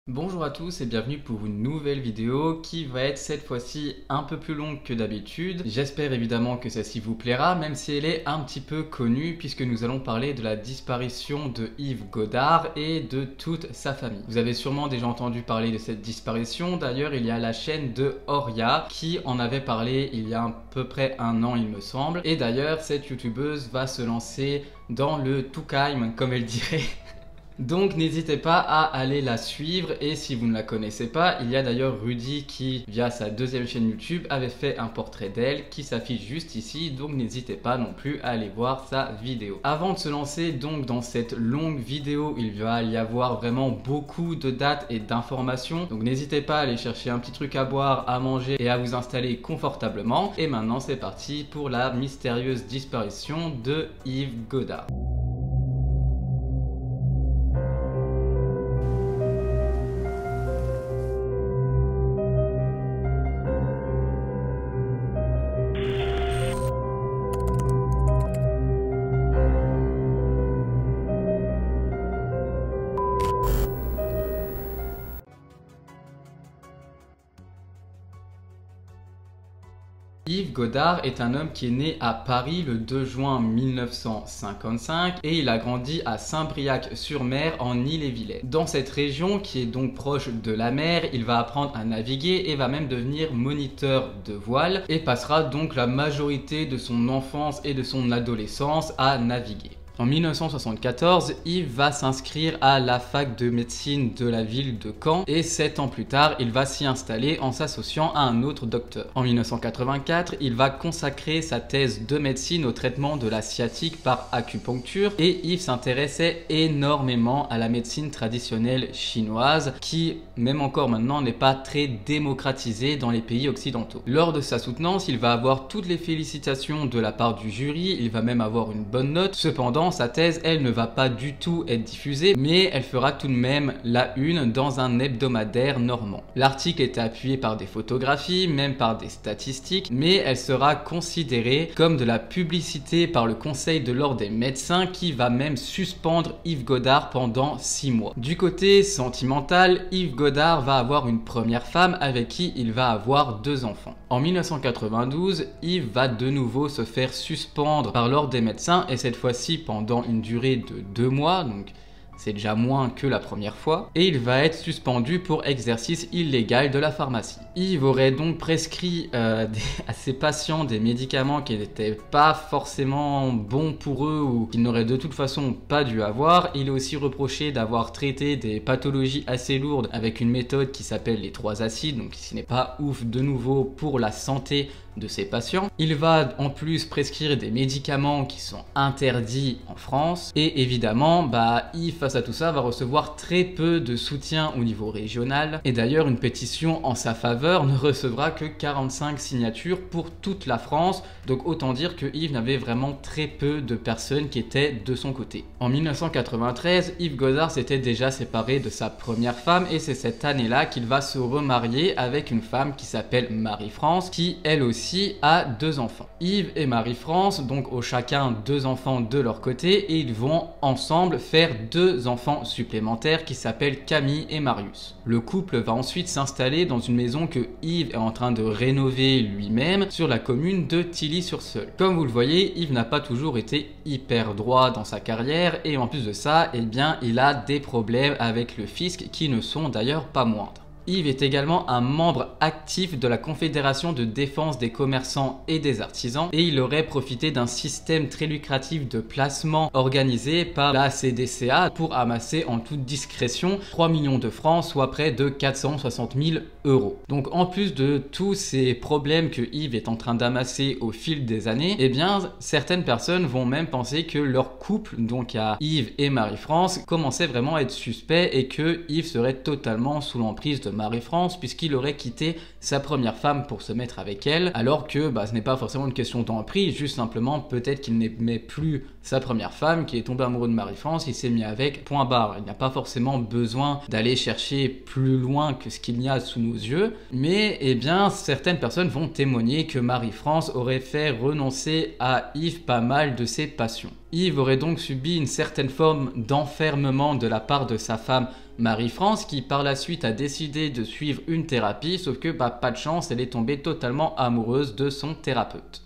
Bonjour à tous et bienvenue pour une nouvelle vidéo qui va être cette fois-ci un peu plus longue que d'habitude. J'espère évidemment que celle-ci vous plaira, même si elle est un petit peu connue puisque nous allons parler de la disparition de Yves Godard et de toute sa famille. Vous avez sûrement déjà entendu parler de cette disparition, d'ailleurs il y a la chaîne de Oria qui en avait parlé il y a à peu près un an il me semble. Et d'ailleurs cette youtubeuse va se lancer dans le Tukaim comme elle dirait. Donc n'hésitez pas à aller la suivre et si vous ne la connaissez pas, il y a d'ailleurs Rudy qui, via sa deuxième chaîne YouTube, avait fait un portrait d'elle qui s'affiche juste ici, donc n'hésitez pas non plus à aller voir sa vidéo. Avant de se lancer donc dans cette longue vidéo, il va y avoir vraiment beaucoup de dates et d'informations, donc n'hésitez pas à aller chercher un petit truc à boire, à manger et à vous installer confortablement. Et maintenant c'est parti pour la mystérieuse disparition de Yves Godard. Yves Godard est un homme qui est né à Paris le 2 juin 1955 et il a grandi à Saint-Briac-sur-Mer en Ille-et-Vilaine. Dans cette région qui est donc proche de la mer, il va apprendre à naviguer et va même devenir moniteur de voile et passera donc la majorité de son enfance et de son adolescence à naviguer. En 1974, Yves va s'inscrire à la fac de médecine de la ville de Caen et 7 ans plus tard, il va s'y installer en s'associant à un autre docteur. En 1984, il va consacrer sa thèse de médecine au traitement de la sciatique par acupuncture et Yves s'intéressait énormément à la médecine traditionnelle chinoise qui, même encore maintenant, n'est pas très démocratisée dans les pays occidentaux. Lors de sa soutenance, il va avoir toutes les félicitations de la part du jury, il va même avoir une bonne note. Cependant, sa thèse, elle ne va pas du tout être diffusée, mais elle fera tout de même la une dans un hebdomadaire normand. L'article est appuyé par des photographies, même par des statistiques, mais elle sera considérée comme de la publicité par le Conseil de l'Ordre des médecins qui va même suspendre Yves Godard pendant 6 mois. Du côté sentimental, Yves Godard va avoir une première femme avec qui il va avoir 2 enfants. En 1992, Yves va de nouveau se faire suspendre par l'Ordre des médecins et cette fois-ci pendant une durée de 2 mois, donc c'est déjà moins que la première fois, et il va être suspendu pour exercice illégal de la pharmacie. Yves aurait donc prescrit à ses patients des médicaments qui n'étaient pas forcément bons pour eux ou qu'ils n'auraient de toute façon pas dû avoir. Il est aussi reproché d'avoir traité des pathologies assez lourdes avec une méthode qui s'appelle les 3 acides, donc ce n'est pas ouf de nouveau pour la santé de ses patients. Il va en plus prescrire des médicaments qui sont interdits en France et évidemment Yves face à tout ça va recevoir très peu de soutien au niveau régional et d'ailleurs une pétition en sa faveur ne recevra que 45 signatures pour toute la France, donc autant dire que Yves n'avait vraiment très peu de personnes qui étaient de son côté. En 1993, Yves Godard s'était déjà séparé de sa première femme et c'est cette année-là qu'il va se remarier avec une femme qui s'appelle Marie-France qui elle aussi a 2 enfants. Yves et Marie-France donc ont chacun 2 enfants de leur côté et ils vont ensemble faire 2 enfants supplémentaires qui s'appellent Camille et Marius. Le couple va ensuite s'installer dans une maison que Yves est en train de rénover lui-même sur la commune de Tilly-sur-Seulles. Comme vous le voyez, Yves n'a pas toujours été hyper droit dans sa carrière et en plus de ça, il a des problèmes avec le fisc qui ne sont d'ailleurs pas moindres. Yves est également un membre actif de la Confédération de défense des commerçants et des artisans et il aurait profité d'un système très lucratif de placement organisé par la CDCA pour amasser en toute discrétion 3 millions de francs, soit près de 460 000 euros. Donc en plus de tous ces problèmes que Yves est en train d'amasser au fil des années, certaines personnes vont même penser que leur couple, donc à Yves et Marie-France, commençait vraiment à être suspect et que Yves serait totalement sous l'emprise de Marie-France puisqu'il aurait quitté sa première femme pour se mettre avec elle, alors que ce n'est pas forcément une question d'emprise, juste simplement peut-être qu'il n'aimait plus sa première femme, qui est tombé amoureux de Marie-France, il s'est mis avec, point barre. Il n'y a pas forcément besoin d'aller chercher plus loin que ce qu'il y a sous nos yeux, mais certaines personnes vont témoigner que Marie-France aurait fait renoncer à Yves pas mal de ses passions. Yves aurait donc subi une certaine forme d'enfermement de la part de sa femme Marie-France, qui par la suite a décidé de suivre une thérapie, sauf que pas de chance, elle est tombée totalement amoureuse de son thérapeute.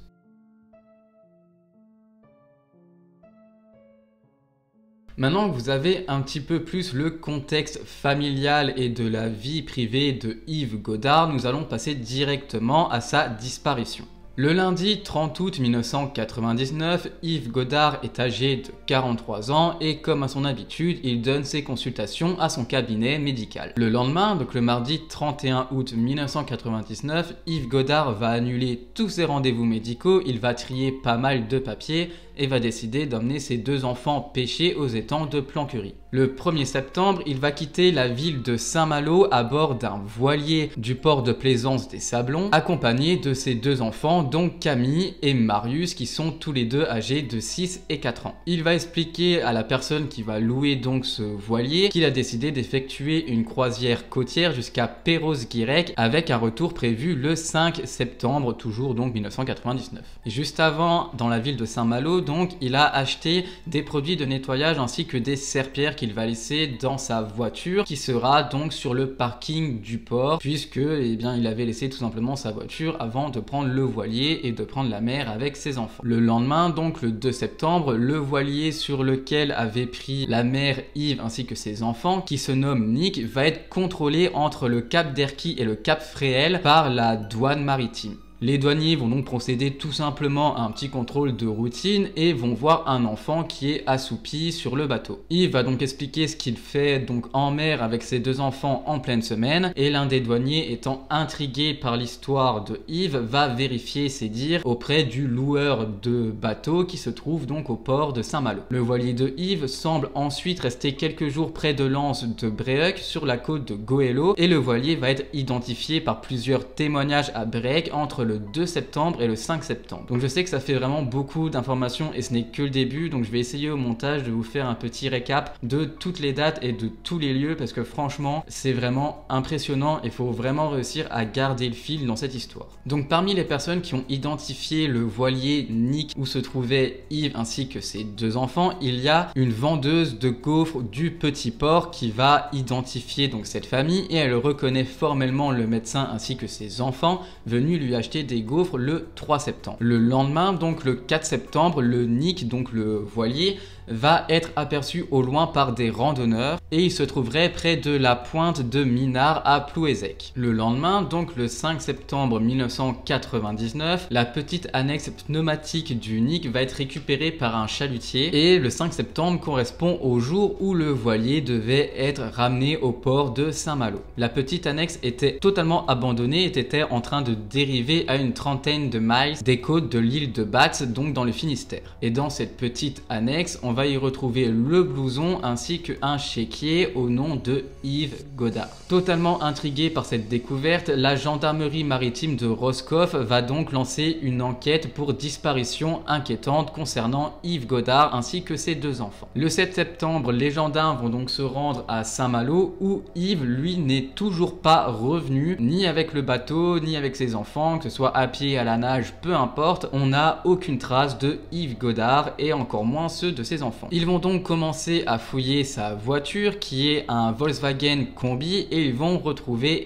Maintenant que vous avez un petit peu plus le contexte familial et de la vie privée de Yves Godard, nous allons passer directement à sa disparition. Le lundi 30 août 1999, Yves Godard est âgé de 43 ans et comme à son habitude, il donne ses consultations à son cabinet médical. Le lendemain, donc le mardi 31 août 1999, Yves Godard va annuler tous ses rendez-vous médicaux, il va trier pas mal de papiers et va décider d'emmener ses 2 enfants pêcher aux étangs de Planquerie. Le 1er septembre, il va quitter la ville de Saint-Malo à bord d'un voilier du port de plaisance des Sablons, accompagné de ses 2 enfants, donc Camille et Marius, qui sont tous les 2 âgés de 6 et 4 ans. Il va expliquer à la personne qui va louer donc ce voilier qu'il a décidé d'effectuer une croisière côtière jusqu'à Perros-Guirec avec un retour prévu le 5 septembre, toujours donc 1999. Et juste avant, dans la ville de Saint-Malo, donc il a acheté des produits de nettoyage ainsi que des serpillères qu'il va laisser dans sa voiture qui sera donc sur le parking du port puisque il avait laissé tout simplement sa voiture avant de prendre le voilier et de prendre la mer avec ses enfants. Le lendemain, donc le 2 septembre, le voilier sur lequel avait pris la mère Yves ainsi que ses enfants, qui se nomme Nick, va être contrôlé entre le cap d'Erquy et le cap Fréhel par la douane maritime. Les douaniers vont donc procéder tout simplement à un petit contrôle de routine et vont voir un enfant qui est assoupi sur le bateau. Yves va donc expliquer ce qu'il fait donc en mer avec ses 2 enfants en pleine semaine et l'un des douaniers, étant intrigué par l'histoire de Yves, va vérifier ses dires auprès du loueur de bateau qui se trouve donc au port de Saint-Malo. Le voilier de Yves semble ensuite rester quelques jours près de l'anse de Bréheuc sur la côte de Goëlo et le voilier va être identifié par plusieurs témoignages à Bréheuc entre le 2 septembre et le 5 septembre. Donc je sais que ça fait vraiment beaucoup d'informations et ce n'est que le début, donc je vais essayer au montage de vous faire un petit récap de toutes les dates et de tous les lieux parce que franchement c'est vraiment impressionnant et il faut vraiment réussir à garder le fil dans cette histoire. Donc parmi les personnes qui ont identifié le voilier Nick où se trouvait Yves ainsi que ses 2 enfants, il y a une vendeuse de gaufres du petit port qui va identifier donc cette famille et elle reconnaît formellement le médecin ainsi que ses enfants venus lui acheter des gaufres le 3 septembre. Le lendemain, donc le 4 septembre, le Nick, donc le voilier, va être aperçu au loin par des randonneurs et il se trouverait près de la pointe de Minard à Plouézec. Le lendemain, donc le 5 septembre 1999, la petite annexe pneumatique du Nick va être récupérée par un chalutier et le 5 septembre correspond au jour où le voilier devait être ramené au port de Saint-Malo. La petite annexe était totalement abandonnée et était en train de dériver à une trentaine de miles des côtes de l'île de Batz, donc dans le Finistère. Et dans cette petite annexe, on va y retrouver le blouson ainsi qu'un chéquier au nom de Yves Godard. Totalement intrigué par cette découverte, la gendarmerie maritime de Roscoff va donc lancer une enquête pour disparition inquiétante concernant Yves Godard ainsi que ses 2 enfants. Le 7 septembre, les gendarmes vont donc se rendre à Saint-Malo où Yves, lui, n'est toujours pas revenu, ni avec le bateau, ni avec ses enfants, que ce soit à pied, à la nage, peu importe, on n'a aucune trace de Yves Godard et encore moins ceux de ses enfants. Ils vont donc commencer à fouiller sa voiture qui est un Volkswagen Combi et ils vont retrouver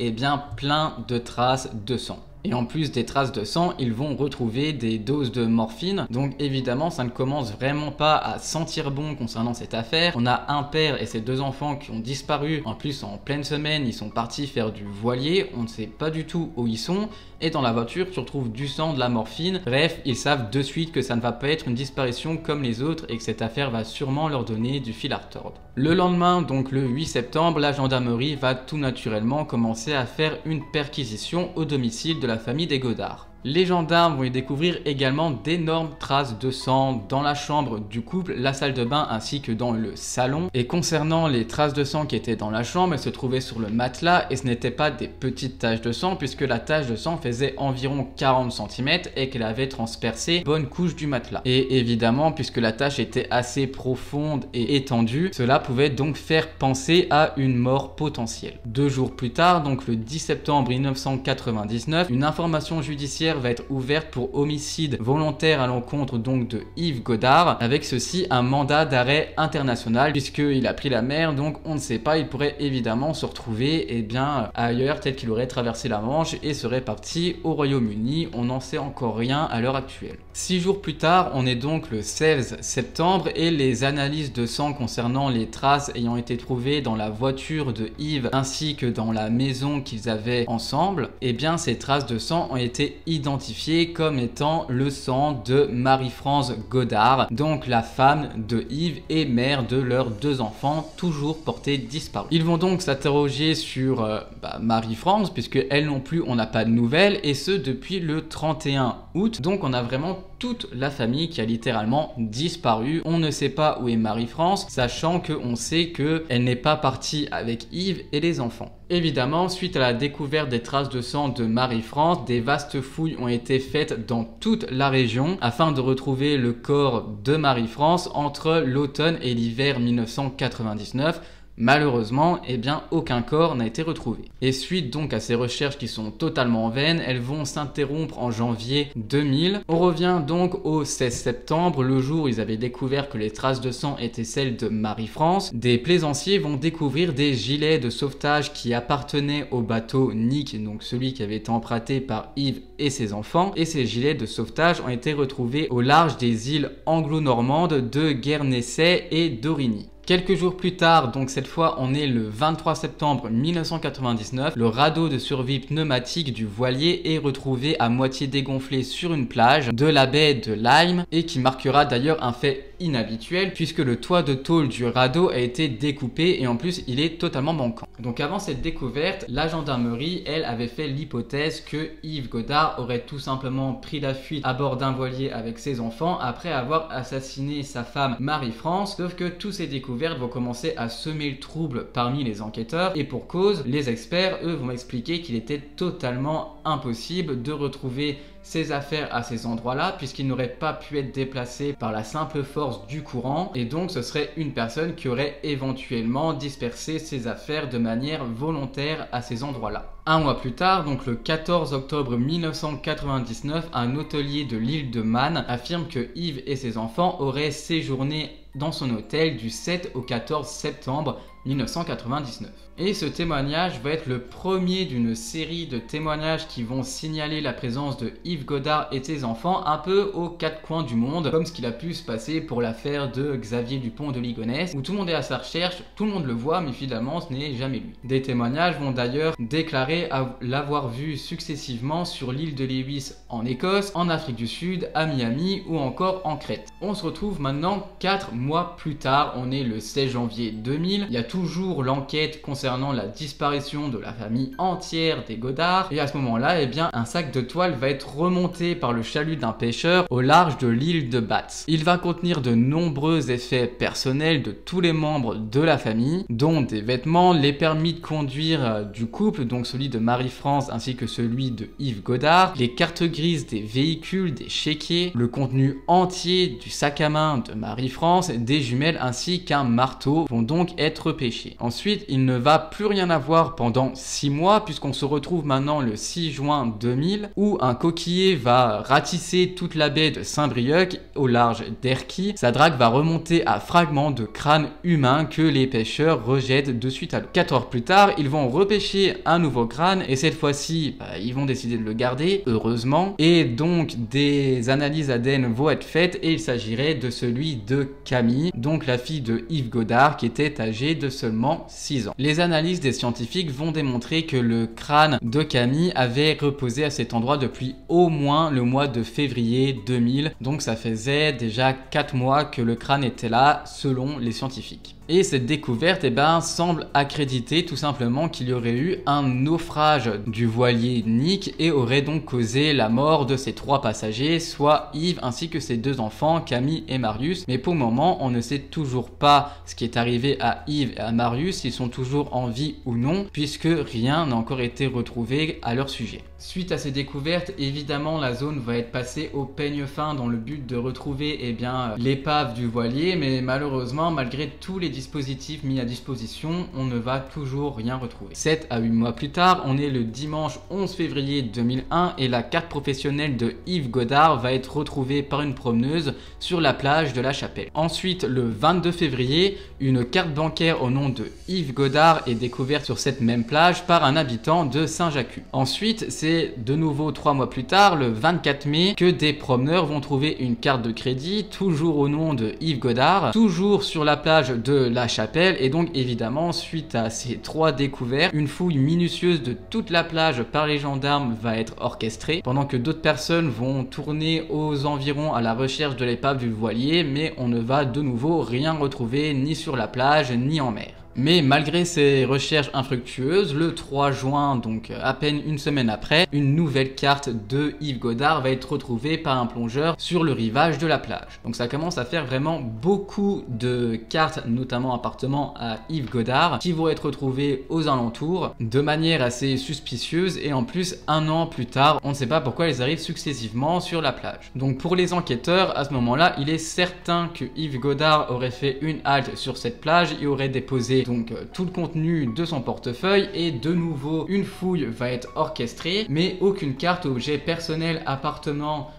plein de traces de sang. Et en plus des traces de sang, ils vont retrouver des doses de morphine. Donc évidemment, ça ne commence vraiment pas à sentir bon concernant cette affaire. On a un père et ses 2 enfants qui ont disparu. En plus, en pleine semaine, ils sont partis faire du voilier. On ne sait pas du tout où ils sont. Et dans la voiture, tu retrouves du sang, de la morphine. Bref, ils savent de suite que ça ne va pas être une disparition comme les autres et que cette affaire va sûrement leur donner du fil à retordre. Le lendemain, donc le 8 septembre, la gendarmerie va tout naturellement commencer à faire une perquisition au domicile de la famille des Godard. Les gendarmes vont y découvrir également d'énormes traces de sang dans la chambre du couple, la salle de bain ainsi que dans le salon. Et concernant les traces de sang qui étaient dans la chambre, elles se trouvaient sur le matelas et ce n'étaient pas des petites taches de sang puisque la tache de sang faisait environ 40 cm et qu'elle avait transpercé une bonne couche du matelas. Et évidemment, puisque la tache était assez profonde et étendue, cela pouvait donc faire penser à une mort potentielle. 2 jours plus tard, donc le 10 septembre 1999, une information judiciaire judiciaire va être ouverte pour homicide volontaire à l'encontre donc de Yves Godard, avec ceci un mandat d'arrêt international puisqu'il a pris la mer, donc on ne sait pas, il pourrait évidemment se retrouver ailleurs, peut-être qu'il aurait traversé la Manche et serait parti au Royaume-Uni, on n'en sait encore rien à l'heure actuelle. 6 jours plus tard, on est donc le 16 septembre et les analyses de sang concernant les traces ayant été trouvées dans la voiture de Yves ainsi que dans la maison qu'ils avaient ensemble, et bien ces traces de sang ont été identifiées comme étant le sang de Marie-France Godard, donc la femme de Yves et mère de leurs 2 enfants toujours portés disparus. Ils vont donc s'interroger sur Marie-France puisque elle non plus on n'a pas de nouvelles, et ce depuis le 31 août, donc on a vraiment toute la famille qui a littéralement disparu. On ne sait pas où est Marie-France, sachant qu'on sait qu'elle n'est pas partie avec Yves et les enfants. Évidemment, suite à la découverte des traces de sang de Marie-France, des vastes fouilles ont été faites dans toute la région afin de retrouver le corps de Marie-France entre l'automne et l'hiver 1999. Malheureusement, aucun corps n'a été retrouvé. Et suite donc à ces recherches qui sont totalement vaines, elles vont s'interrompre en janvier 2000. On revient donc au 16 septembre, le jour où ils avaient découvert que les traces de sang étaient celles de Marie-France. Des plaisanciers vont découvrir des gilets de sauvetage qui appartenaient au bateau Nick, donc celui qui avait été emprunté par Yves et ses enfants. Et ces gilets de sauvetage ont été retrouvés au large des îles anglo-normandes de Guernesey et d'Aurigny. Quelques jours plus tard, donc cette fois on est le 23 septembre 1999, le radeau de survie pneumatique du voilier est retrouvé à moitié dégonflé sur une plage de la baie de Lyme, et qui marquera d'ailleurs un fait inhabituel puisque le toit de tôle du radeau a été découpé et en plus il est totalement manquant. Donc avant cette découverte, la gendarmerie elle avait fait l'hypothèse que Yves Godard aurait tout simplement pris la fuite à bord d'un voilier avec ses enfants après avoir assassiné sa femme Marie-France, sauf que tous ces découvertes vont commencer à semer le trouble parmi les enquêteurs, et pour cause, les experts eux vont expliquer qu'il était totalement impossible de retrouver ses affaires à ces endroits-là puisqu'il n'aurait pas pu être déplacé par la simple force du courant, et donc ce serait une personne qui aurait éventuellement dispersé ses affaires de manière volontaire à ces endroits-là. Un mois plus tard, donc le 14 octobre 1999, un hôtelier de l'île de Man affirme que Yves et ses enfants auraient séjourné dans son hôtel du 7 au 14 septembre 1999. Et ce témoignage va être le premier d'une série de témoignages qui vont signaler la présence de Yves Godard et ses enfants un peu aux 4 coins du monde, comme ce qu'il a pu se passer pour l'affaire de Xavier Dupont de Ligonnès, où tout le monde est à sa recherche, tout le monde le voit, mais finalement ce n'est jamais lui. Des témoignages vont d'ailleurs déclarer l'avoir vu successivement sur l'île de Lewis en Écosse, en Afrique du Sud, à Miami ou encore en Crète. On se retrouve maintenant 4 mois plus tard, on est le 16 janvier 2000, il y a toujours l'enquête concernant la disparition de la famille entière des Godard, et à ce moment-là, un sac de toile va être remonté par le chalut d'un pêcheur au large de l'île de Batz. Il va contenir de nombreux effets personnels de tous les membres de la famille, dont des vêtements, les permis de conduire du couple, donc celui de Marie-France ainsi que celui de Yves Godard, les cartes grises des véhicules, des chéquiers, le contenu entier du sac à main de Marie-France, des jumelles ainsi qu'un marteau vont donc être pêchés. Ensuite, il ne va plus rien avoir pendant 6 mois puisqu'on se retrouve maintenant le 6 juin 2000 où un coquiller va ratisser toute la baie de Saint-Brieuc au large d'Erquy. Sa drague va remonter à fragments de crâne humain que les pêcheurs rejettent de suite à l'eau. 4 heures plus tard, ils vont repêcher un nouveau crâne et cette fois-ci, ils vont décider de le garder, heureusement. Et donc, des analyses ADN vont être faites et il s'agirait de celui de Camille, donc la fille de Yves Godard qui était âgée de seulement 6 ans. Les analyses des scientifiques vont démontrer que le crâne de Camille avait reposé à cet endroit depuis au moins le mois de février 2000, donc ça faisait déjà 4 mois que le crâne était là selon les scientifiques. Et cette découverte semble accréditer tout simplement qu'il y aurait eu un naufrage du voilier Nick et aurait donc causé la mort de ces 3 passagers, soit Yves ainsi que ses 2 enfants, Camille et Marius. Mais pour le moment, on ne sait toujours pas ce qui est arrivé à Yves et à Marius, s'ils sont toujours en vie ou non, puisque rien n'a encore été retrouvé à leur sujet. Suite à ces découvertes, évidemment la zone va être passée au peigne fin dans le but de retrouver l'épave du voilier, mais malheureusement malgré tous les dispositifs mis à disposition, on ne va toujours rien retrouver. 7 à 8 mois plus tard, on est le dimanche 11 février 2001 et la carte professionnelle de Yves Godard va être retrouvée par une promeneuse sur la plage de la Chapelle. Ensuite, le 22 février, une carte bancaire au nom de Yves Godard est découverte sur cette même plage par un habitant de Saint-Jacques. Ensuite, c'est de nouveau 3 mois plus tard, le 24 mai, que des promeneurs vont trouver une carte de crédit, toujours au nom de Yves Godard, toujours sur la plage de la Chapelle. Et donc évidemment, suite à ces 3 découvertes, une fouille minutieuse de toute la plage par les gendarmes va être orchestrée, pendant que d'autres personnes vont tourner aux environs à la recherche de l'épave du voilier, mais on ne va de nouveau rien retrouver ni sur la plage ni en mer. Mais malgré ces recherches infructueuses, le 3 juin, donc à peine une semaine après, une nouvelle carte de Yves Godard va être retrouvée par un plongeur sur le rivage de la plage. Donc ça commence à faire vraiment beaucoup de cartes, notamment appartenant à Yves Godard, qui vont être retrouvées aux alentours de manière assez suspicieuse, et en plus un an plus tard, on ne sait pas pourquoi elles arrivent successivement sur la plage. Donc pour les enquêteurs, à ce moment-là, il est certain que Yves Godard aurait fait une halte sur cette plage et aurait déposé donc tout le contenu de son portefeuille, et de nouveau une fouille va être orchestrée, mais aucune carte ou objet personnel appartenant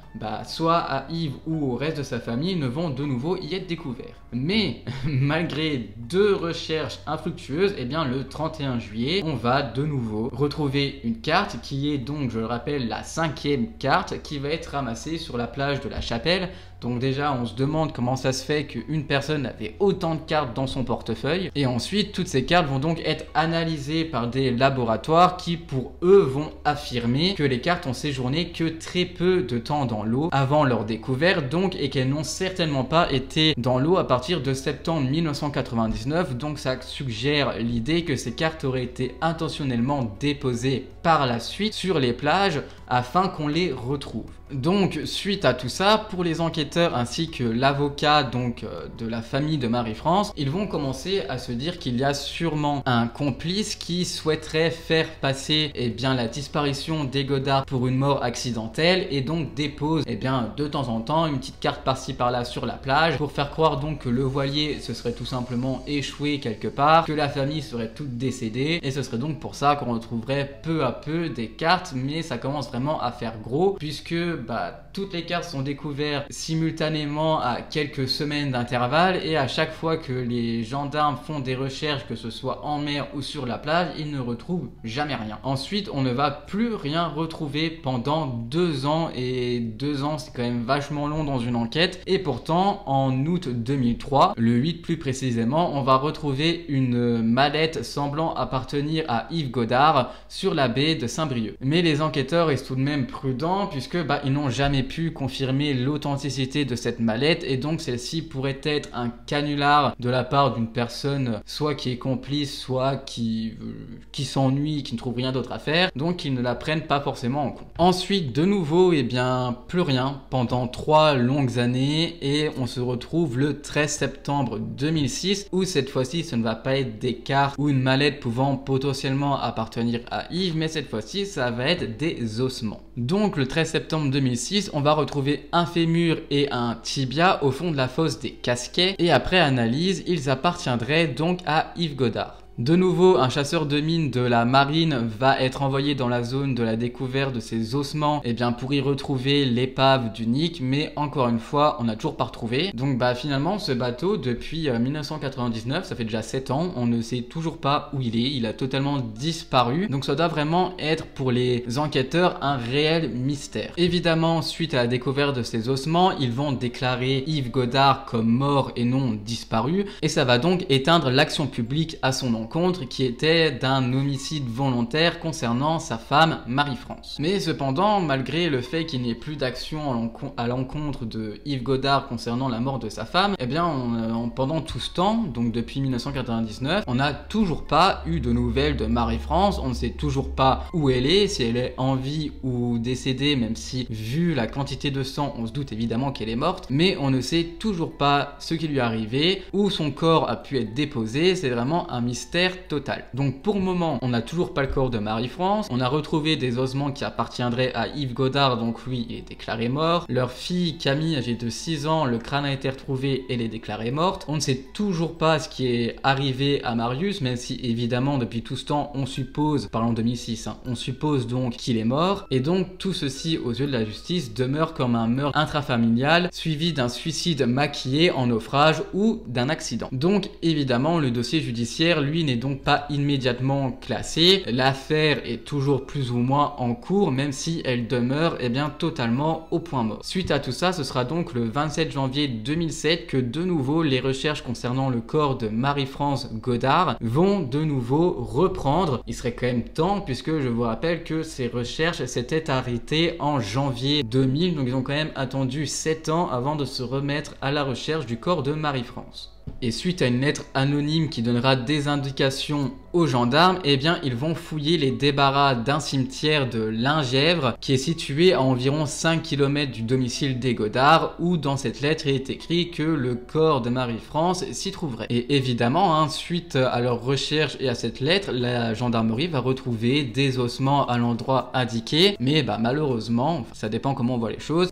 soit à Yves ou au reste de sa famille ne vont de nouveau y être découverts. Mais malgré 2 recherches infructueuses, le 31 juillet, on va de nouveau retrouver une carte qui est donc, je le rappelle, la 5e carte qui va être ramassée sur la plage de la Chapelle. Donc déjà, on se demande comment ça se fait qu'une personne avait autant de cartes dans son portefeuille. Et ensuite, toutes ces cartes vont donc être analysées par des laboratoires qui, pour eux, vont affirmer que les cartes ont séjourné que très peu de temps dans l'eau avant leur découverte, donc, et qu'elles n'ont certainement pas été dans l'eau à partir de septembre 1999. Donc ça suggère l'idée que ces cartes auraient été intentionnellement déposées par la suite sur les plages afin qu'on les retrouve. Donc suite à tout ça, pour les enquêteurs ainsi que l'avocat de la famille de Marie-France, ils vont commencer à se dire qu'il y a sûrement un complice qui souhaiterait faire passer la disparition des Godard pour une mort accidentelle, et donc dépose de temps en temps une petite carte par-ci par-là sur la plage pour faire croire donc que le voilier se serait tout simplement échoué quelque part, que la famille serait toute décédée, et ce serait donc pour ça qu'on retrouverait peu à peu des cartes. Mais ça commence vraiment à faire gros, puisque toutes les cartes sont découvertes simultanément à quelques semaines d'intervalle, et à chaque fois que les gendarmes font des recherches, que ce soit en mer ou sur la plage, ils ne retrouvent jamais rien. Ensuite, on ne va plus rien retrouver pendant 2 ans, et 2 ans c'est quand même vachement long dans une enquête. Et pourtant, en août 2003, le 8 plus précisément, on va retrouver une mallette semblant appartenir à Yves Godard sur la baie de Saint-Brieuc. Mais les enquêteurs restent tout de même prudents, puisque ils n'ont jamais pu confirmer l'authenticité de cette mallette, et donc celle-ci pourrait être un canular de la part d'une personne soit qui est complice, soit qui s'ennuie, qui ne trouve rien d'autre à faire, donc ils ne la prennent pas forcément en compte. Ensuite, de nouveau, plus rien pendant 3 longues années, et on se retrouve le 13 septembre 2006, où cette fois-ci ce ne va pas être des cartes ou une mallette pouvant potentiellement appartenir à Yves, mais cette fois-ci ça va être des ossements. Donc le 13 septembre 2006, on va retrouver un fémur et un tibia au fond de la fosse des Casquets, et après analyse, ils appartiendraient donc à Yves Godard. De nouveau, un chasseur de mines de la marine va être envoyé dans la zone de la découverte de ces ossements pour y retrouver l'épave du Nick, mais encore une fois, on n'a toujours pas retrouvé. Donc finalement, ce bateau, depuis 1999, ça fait déjà 7 ans, on ne sait toujours pas où il a totalement disparu. Donc ça doit vraiment être pour les enquêteurs un réel mystère. Évidemment, suite à la découverte de ces ossements, ils vont déclarer Yves Godard comme mort et non disparu, et ça va donc éteindre l'action publique à son encontre, qui était d'un homicide volontaire concernant sa femme Marie-France. Mais cependant, malgré le fait qu'il n'y ait plus d'action à l'encontre de Yves Godard concernant la mort de sa femme, pendant tout ce temps, donc depuis 1999, on n'a toujours pas eu de nouvelles de Marie-France. On ne sait toujours pas où elle est, si elle est en vie ou décédée, même si vu la quantité de sang, on se doute évidemment qu'elle est morte, mais on ne sait toujours pas ce qui lui est arrivé, où son corps a pu être déposé. C'est vraiment un mystère mystère total. Donc pour le moment, on n'a toujours pas le corps de Marie-France. On a retrouvé des ossements qui appartiendraient à Yves Godard, donc lui il est déclaré mort. Leur fille Camille, âgée de 6 ans, le crâne a été retrouvé, elle est déclarée morte. On ne sait toujours pas ce qui est arrivé à Marius, même si évidemment depuis tout ce temps on suppose, parlons de 2006, hein, on suppose donc qu'il est mort. Et donc tout ceci aux yeux de la justice demeure comme un meurtre intrafamilial suivi d'un suicide maquillé en naufrage ou d'un accident. Donc évidemment le dossier judiciaire lui n'est donc pas immédiatement classé. L'affaire est toujours plus ou moins en cours, même si elle demeure totalement au point mort. Suite à tout ça, ce sera donc le 27 janvier 2007 que de nouveau les recherches concernant le corps de Marie-France Godard vont de nouveau reprendre. Il serait quand même temps, puisque je vous rappelle que ces recherches s'étaient arrêtées en janvier 2000, donc ils ont quand même attendu 7 ans avant de se remettre à la recherche du corps de Marie-France. Et suite à une lettre anonyme qui donnera des indications aux gendarmes, ils vont fouiller les débarras d'un cimetière de Lingèvre qui est situé à environ 5 km du domicile des Godard, où dans cette lettre il est écrit que le corps de Marie-France s'y trouverait. Et évidemment, suite à leur recherche et à cette lettre, la gendarmerie va retrouver des ossements à l'endroit indiqué, mais malheureusement, ça dépend comment on voit les choses,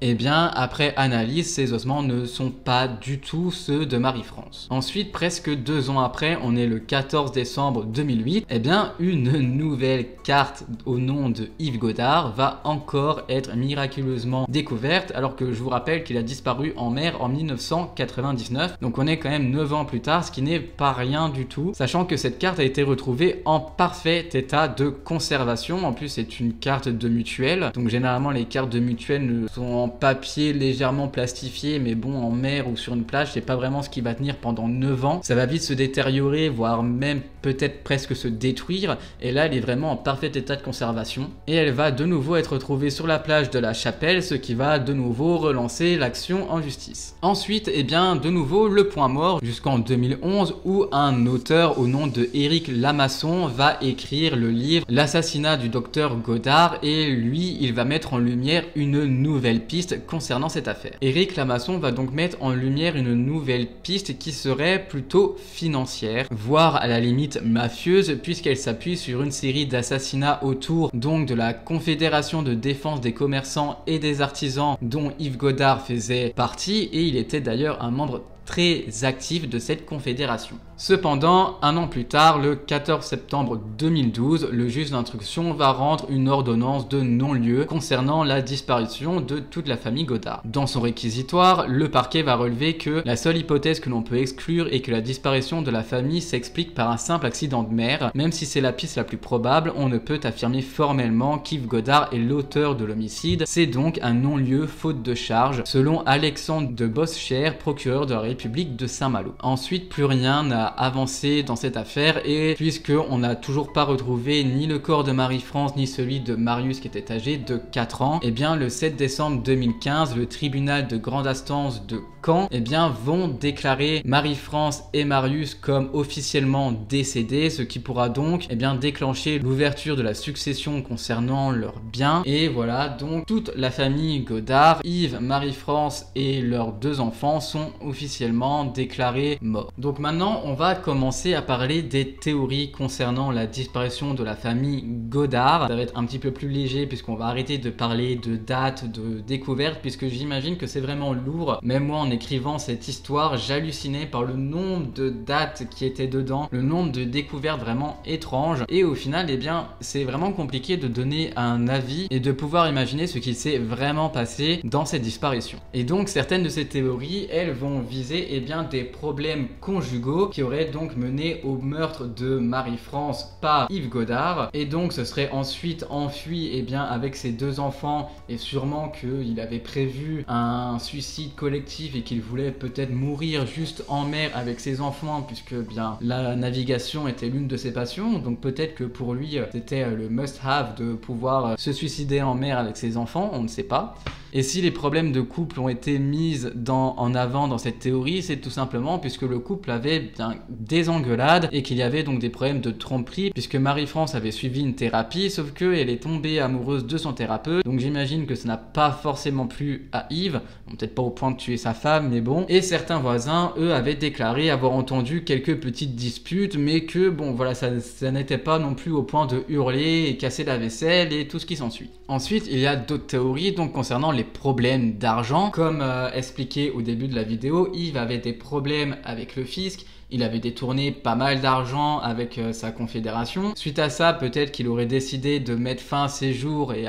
après analyse, ces ossements ne sont pas du tout ceux de Marie-France. Ensuite, presque 2 ans après, on est le 14 décembre 2008, une nouvelle carte au nom de Yves Godard va encore être miraculeusement découverte, alors que je vous rappelle qu'il a disparu en mer en 1999. Donc on est quand même 9 ans plus tard, ce qui n'est pas rien du tout, sachant que cette carte a été retrouvée en parfait état de conservation. En plus, c'est une carte de mutuelle, donc généralement les cartes de mutuelle sont en papier légèrement plastifié, mais bon, en mer ou sur une plage, c'est pas vraiment ce qui va tenir pendant 9 ans, ça va vite se détériorer, voire même peut-être presque se détruire, et là elle est vraiment en parfait état de conservation, et elle va de nouveau être retrouvée sur la plage de la Chapelle, ce qui va de nouveau relancer l'action en justice. Ensuite, de nouveau le point mort jusqu'en 2011, où un auteur au nom de Éric Lamasson va écrire le livre L'assassinat du docteur Godard, et lui il va mettre en lumière une nouvelle piste concernant cette affaire. Éric Lamasson va donc mettre en lumière une nouvelle piste qui serait plutôt financière, voire à la limite mafieuse, puisqu'elle s'appuie sur une série d'assassinats autour donc de la Confédération de défense des commerçants et des artisans dont Yves Godard faisait partie, et il était d'ailleurs un membre très actif de cette confédération. Cependant, un an plus tard, le 14 septembre 2012, le juge d'instruction va rendre une ordonnance de non-lieu concernant la disparition de toute la famille Godard. Dans son réquisitoire, le parquet va relever que la seule hypothèse que l'on peut exclure est que la disparition de la famille s'explique par un simple accident de mer. Même si c'est la piste la plus probable, on ne peut affirmer formellement qu'Yves Godard est l'auteur de l'homicide. C'est donc un non-lieu faute de charge, selon Alexandre de Boscher, procureur de la République de Saint-Malo. Ensuite, plus rien n'a avancé dans cette affaire, et puisqu'on n'a toujours pas retrouvé ni le corps de Marie-France ni celui de Marius qui était âgé de 4 ans, le 7 décembre 2015, le tribunal de grande instance de Caen vont déclarer Marie-France et Marius comme officiellement décédés, ce qui pourra donc déclencher l'ouverture de la succession concernant leurs biens. Et voilà, donc toute la famille Godard, Yves, Marie-France et leurs 2 enfants sont officiellement déclarés morts. Donc maintenant on va commencer à parler des théories concernant la disparition de la famille Godard. Ça va être un petit peu plus léger puisqu'on va arrêter de parler de dates, de découvertes, puisque j'imagine que c'est vraiment lourd. Même moi, en écrivant cette histoire, j'hallucinais par le nombre de dates qui étaient dedans, le nombre de découvertes vraiment étranges, et au final c'est vraiment compliqué de donner un avis et de pouvoir imaginer ce qui s'est vraiment passé dans cette disparition. Et donc certaines de ces théories, elles vont viser des problèmes conjugaux qui auraient donc mené au meurtre de Marie-France par Yves Godard, et donc ce serait ensuite enfui avec ses 2 enfants, et sûrement qu'il avait prévu un suicide collectif et qu'il voulait peut-être mourir juste en mer avec ses enfants, puisque la navigation était l'une de ses passions, donc peut-être que pour lui c'était le must-have de pouvoir se suicider en mer avec ses enfants, on ne sait pas. Et si les problèmes de couple ont été mis en avant dans cette théorie, c'est tout simplement puisque le couple avait bien des engueulades et qu'il y avait donc des problèmes de tromperie, puisque Marie-France avait suivi une thérapie, sauf qu'elle est tombée amoureuse de son thérapeute, donc j'imagine que ça n'a pas forcément plu à Yves, bon, peut-être pas au point de tuer sa femme, mais bon. Et certains voisins, eux, avaient déclaré avoir entendu quelques petites disputes, mais que bon voilà, ça n'était pas non plus au point de hurler et casser la vaisselle et tout ce qui s'ensuit. Ensuite, il y a d'autres théories donc concernant les problèmes d'argent. Comme expliqué au début de la vidéo, Yves avait des problèmes avec le fisc. Il avait détourné pas mal d'argent avec sa confédération. Suite à ça, peut-être qu'il aurait décidé de mettre fin à ses jours et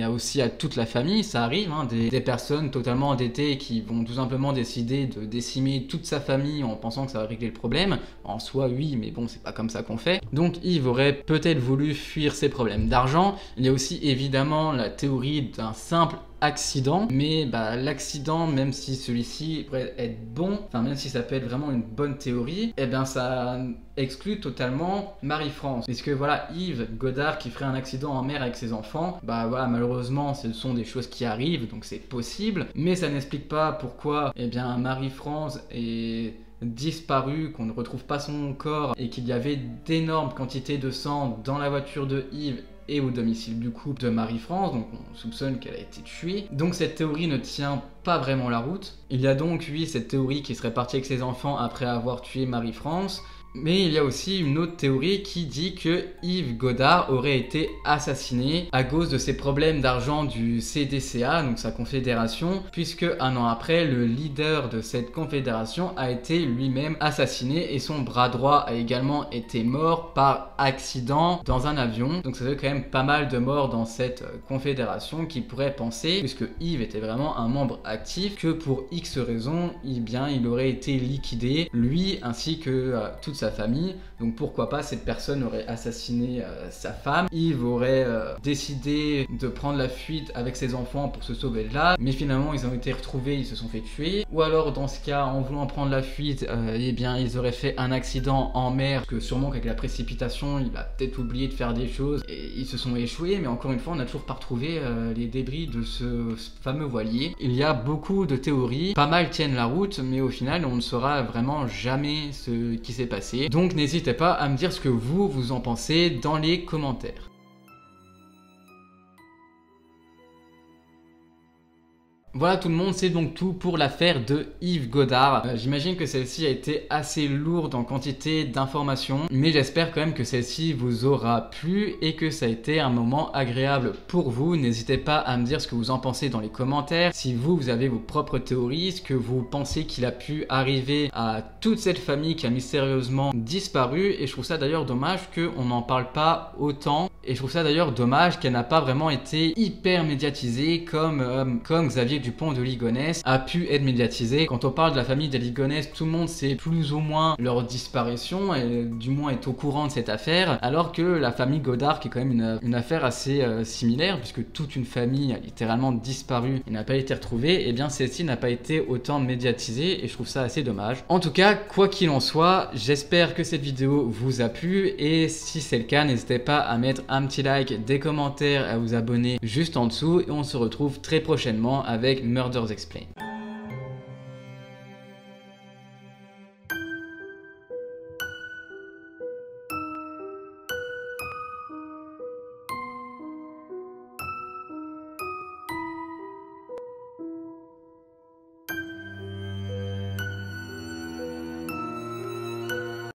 aussi à toute la famille. Ça arrive, hein, des personnes totalement endettées qui vont tout simplement décider de décimer toute sa famille en pensant que ça va régler le problème. En soi, oui, mais bon, c'est pas comme ça qu'on fait. Donc Yves aurait peut-être voulu fuir ses problèmes d'argent. Il y a aussi évidemment la théorie d'un simple accident, mais l'accident, même si celui-ci pourrait être bon, enfin même si ça peut être vraiment une bonne théorie, et bien ça exclut totalement Marie-France, puisque voilà, Yves Godard qui ferait un accident en mer avec ses enfants, voilà, malheureusement ce sont des choses qui arrivent, donc c'est possible, mais ça n'explique pas pourquoi Marie-France est disparu, qu'on ne retrouve pas son corps et qu'il y avait d'énormes quantités de sang dans la voiture de Yves et au domicile du couple de Marie-France, donc on soupçonne qu'elle a été tuée. Donc cette théorie ne tient pas vraiment la route. Il y a donc, oui, cette théorie qui serait partie avec ses enfants après avoir tué Marie-France, mais il y a aussi une autre théorie qui dit que Yves Godard aurait été assassiné à cause de ses problèmes d'argent du CDCA, donc sa confédération, puisque un an après, le leader de cette confédération a été lui-même assassiné et son bras droit a également été mort par accident dans un avion. Donc ça fait quand même pas mal de morts dans cette confédération qui pourrait penser, puisque Yves était vraiment un membre actif, que pour X raisons, il aurait été liquidé, lui ainsi que toute sa famille. Donc pourquoi pas cette personne aurait assassiné sa femme. Yves aurait décidé de prendre la fuite avec ses enfants pour se sauver de là, mais finalement ils ont été retrouvés, ils se sont fait tuer. Ou alors dans ce cas, en voulant prendre la fuite, ils auraient fait un accident en mer, parce que sûrement qu'avec la précipitation il a peut-être oublié de faire des choses et ils se sont échoués, mais encore une fois on n'a toujours pas retrouvé les débris de ce fameux voilier. Il y a beaucoup de théories, pas mal tiennent la route, mais au final on ne saura vraiment jamais ce qui s'est passé. Donc n'hésitez pas à me dire ce que vous en pensez dans les commentaires. Voilà tout le monde, c'est donc tout pour l'affaire de Yves Godard. J'imagine que celle-ci a été assez lourde en quantité d'informations, mais j'espère quand même que celle-ci vous aura plu et que ça a été un moment agréable pour vous. N'hésitez pas à me dire ce que vous en pensez dans les commentaires, si vous avez vos propres théories, ce que vous pensez qu'il a pu arriver à toute cette famille qui a mystérieusement disparu, et je trouve ça d'ailleurs dommage qu'on n'en parle pas autant. Et je trouve ça d'ailleurs dommage qu'elle n'a pas vraiment été hyper médiatisée comme Xavier Dupont de Ligonnès a pu être médiatisé. Quand on parle de la famille des Ligonnès, tout le monde sait plus ou moins leur disparition et du moins est au courant de cette affaire, alors que la famille Godard, qui est quand même une affaire assez similaire, puisque toute une famille a littéralement disparu et n'a pas été retrouvée, et bien celle-ci n'a pas été autant médiatisée et je trouve ça assez dommage. En tout cas, quoi qu'il en soit, j'espère que cette vidéo vous a plu et si c'est le cas, n'hésitez pas à mettre un petit like, des commentaires, à vous abonner juste en dessous et on se retrouve très prochainement avec Murders Explained.